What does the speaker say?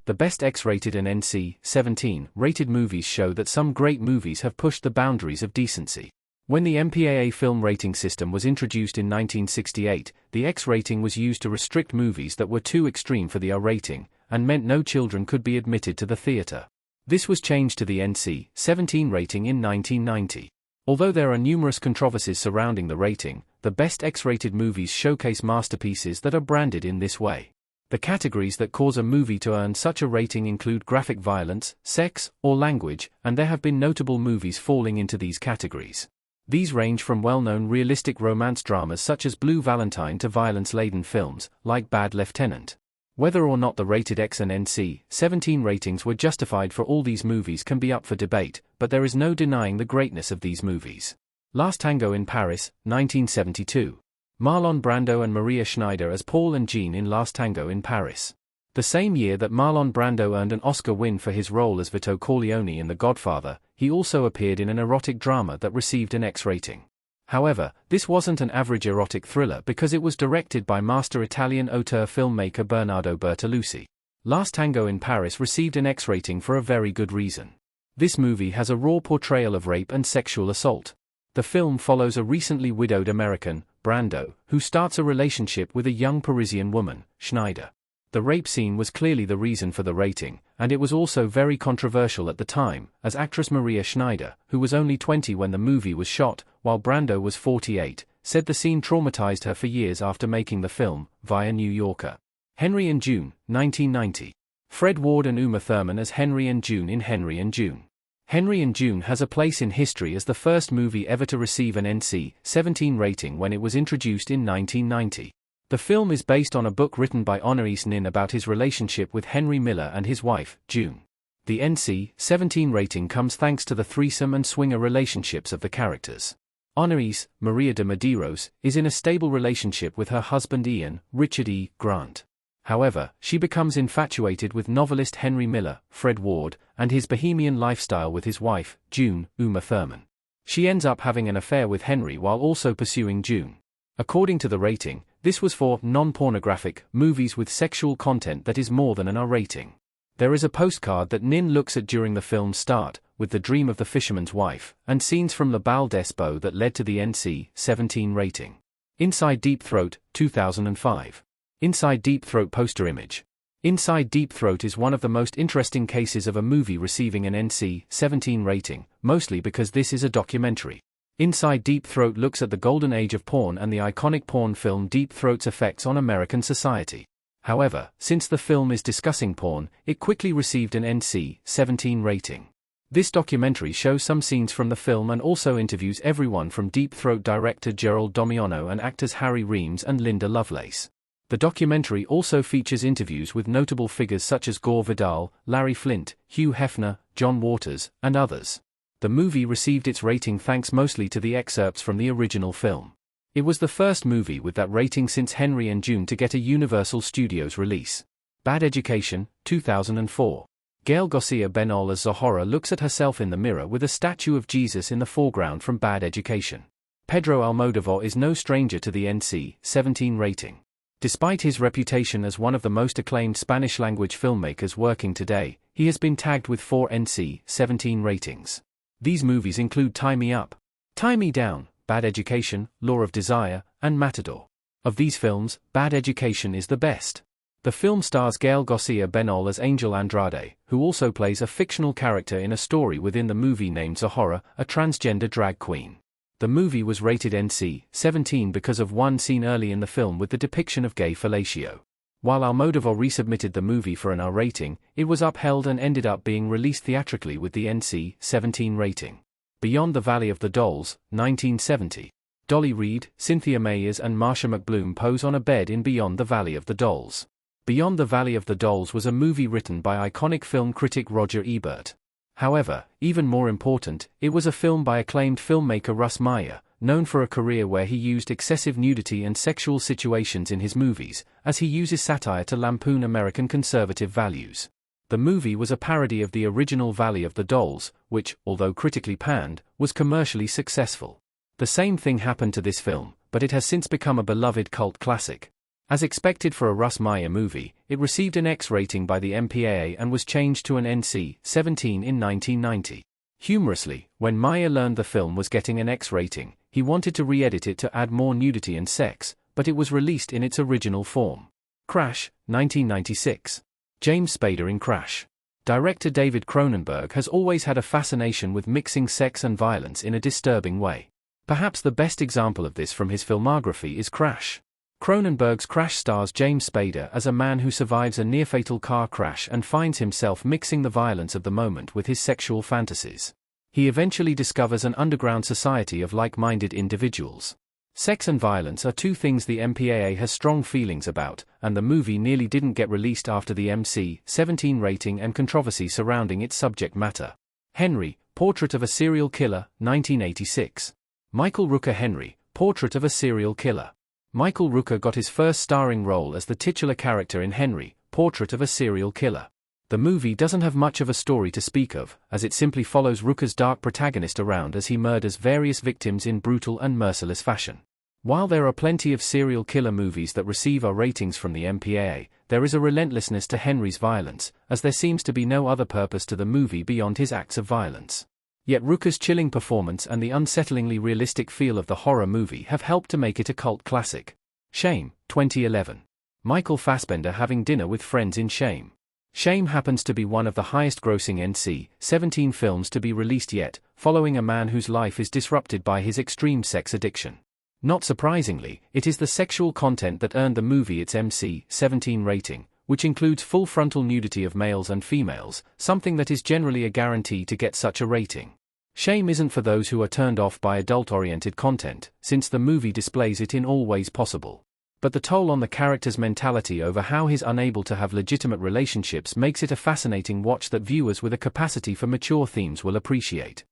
The best X-rated and NC-17 rated movies show that some great movies have pushed the boundaries of decency. When the MPAA film rating system was introduced in 1968, the X rating was used to restrict movies that were too extreme for the R rating, and meant no children could be admitted to the theater. This was changed to the NC-17 rating in 1990. Although there are numerous controversies surrounding the rating, the best X-rated movies showcase masterpieces that are branded in this way. The categories that cause a movie to earn such a rating include graphic violence, sex, or language, and there have been notable movies falling into these categories. These range from well-known realistic romance dramas such as Blue Valentine to violence-laden films, like Bad Lieutenant. Whether or not the rated X and NC-17 ratings were justified for all these movies can be up for debate, but there is no denying the greatness of these movies. Last Tango in Paris, 1972. Marlon Brando and Maria Schneider as Paul and Jean in Last Tango in Paris. The same year that Marlon Brando earned an Oscar win for his role as Vito Corleone in The Godfather, he also appeared in an erotic drama that received an X rating. However, this wasn't an average erotic thriller because it was directed by master Italian auteur filmmaker Bernardo Bertolucci. Last Tango in Paris received an X rating for a very good reason. This movie has a raw portrayal of rape and sexual assault. The film follows a recently widowed American, Brando, who starts a relationship with a young Parisian woman, Schneider. The rape scene was clearly the reason for the rating, and it was also very controversial at the time, as actress Maria Schneider, who was only 20 when the movie was shot, while Brando was 48, said the scene traumatized her for years after making the film, via New Yorker. Henry and June, 1990. Fred Ward and Uma Thurman as Henry and June in Henry and June. Henry and June has a place in history as the first movie ever to receive an NC-17 rating when it was introduced in 1990. The film is based on a book written by Anais Nin about his relationship with Henry Miller and his wife, June. The NC-17 rating comes thanks to the threesome and swinger relationships of the characters. Anais, Maria de Medeiros, is in a stable relationship with her husband Ian, Richard E. Grant. However, she becomes infatuated with novelist Henry Miller, Fred Ward, and his bohemian lifestyle with his wife, June, Uma Thurman. She ends up having an affair with Henry while also pursuing June. According to the rating, this was for non-pornographic movies with sexual content that is more than an R rating. There is a postcard that Nin looks at during the film's start, with the dream of the fisherman's wife, and scenes from Le Bal des Beaux that led to the NC-17 rating. Inside Deep Throat, 2005. Inside Deep Throat poster image. Inside Deep Throat is one of the most interesting cases of a movie receiving an NC-17 rating, mostly because this is a documentary. Inside Deep Throat looks at the golden age of porn and the iconic porn film Deep Throat's effects on American society. However, since the film is discussing porn, it quickly received an NC-17 rating. This documentary shows some scenes from the film and also interviews everyone from Deep Throat director Gerald Domiano and actors Harry Reams and Linda Lovelace. The documentary also features interviews with notable figures such as Gore Vidal, Larry Flynt, Hugh Hefner, John Waters, and others. The movie received its rating thanks mostly to the excerpts from the original film. It was the first movie with that rating since Henry and June to get a Universal Studios release. Bad Education, 2004. Gael Garcia Bernal as Zahora looks at herself in the mirror with a statue of Jesus in the foreground from Bad Education. Pedro Almodóvar is no stranger to the NC-17 rating. Despite his reputation as one of the most acclaimed Spanish-language filmmakers working today, he has been tagged with 4 NC-17 ratings. These movies include Tie Me Up, Tie Me Down, Bad Education, Law of Desire, and Matador. Of these films, Bad Education is the best. The film stars Gael Garcia Bernal as Angel Andrade, who also plays a fictional character in a story within the movie named Zahora, a transgender drag queen. The movie was rated NC-17 because of one scene early in the film with the depiction of gay fellatio. While Almodóvar resubmitted the movie for an R rating, it was upheld and ended up being released theatrically with the NC-17 rating. Beyond the Valley of the Dolls, 1970. Dolly Reed, Cynthia Mayers and Marsha McBloom pose on a bed in Beyond the Valley of the Dolls. Beyond the Valley of the Dolls was a movie written by iconic film critic Roger Ebert. However, even more important, it was a film by acclaimed filmmaker Russ Meyer, known for a career where he used excessive nudity and sexual situations in his movies, as he uses satire to lampoon American conservative values. The movie was a parody of the original Valley of the Dolls, which, although critically panned, was commercially successful. The same thing happened to this film, but it has since become a beloved cult classic. As expected for a Russ Meyer movie, it received an X rating by the MPAA and was changed to an NC-17 in 1990. Humorously, when Meyer learned the film was getting an X rating, he wanted to re-edit it to add more nudity and sex, but it was released in its original form. Crash, 1996. James Spader in Crash. Director David Cronenberg has always had a fascination with mixing sex and violence in a disturbing way. Perhaps the best example of this from his filmography is Crash. Cronenberg's Crash stars James Spader as a man who survives a near-fatal car crash and finds himself mixing the violence of the moment with his sexual fantasies. He eventually discovers an underground society of like-minded individuals. Sex and violence are two things the MPAA has strong feelings about, and the movie nearly didn't get released after the MC-17 rating and controversy surrounding its subject matter. Henry, Portrait of a Serial Killer, 1986. Michael Rooker Henry, Portrait of a Serial Killer. Michael Rooker got his first starring role as the titular character in Henry, Portrait of a Serial Killer. The movie doesn't have much of a story to speak of, as it simply follows Rooker's dark protagonist around as he murders various victims in brutal and merciless fashion. While there are plenty of serial killer movies that receive R ratings from the MPAA, there is a relentlessness to Henry's violence, as there seems to be no other purpose to the movie beyond his acts of violence. Yet Rooker's chilling performance and the unsettlingly realistic feel of the horror movie have helped to make it a cult classic. Shame, 2011. Michael Fassbender having dinner with friends in Shame. Shame happens to be one of the highest-grossing NC-17 films to be released yet, following a man whose life is disrupted by his extreme sex addiction. Not surprisingly, it is the sexual content that earned the movie its MC-17 rating, which includes full frontal nudity of males and females, something that is generally a guarantee to get such a rating. Shame isn't for those who are turned off by adult-oriented content, since the movie displays it in all ways possible. But the toll on the character's mentality over how he's unable to have legitimate relationships makes it a fascinating watch that viewers with a capacity for mature themes will appreciate.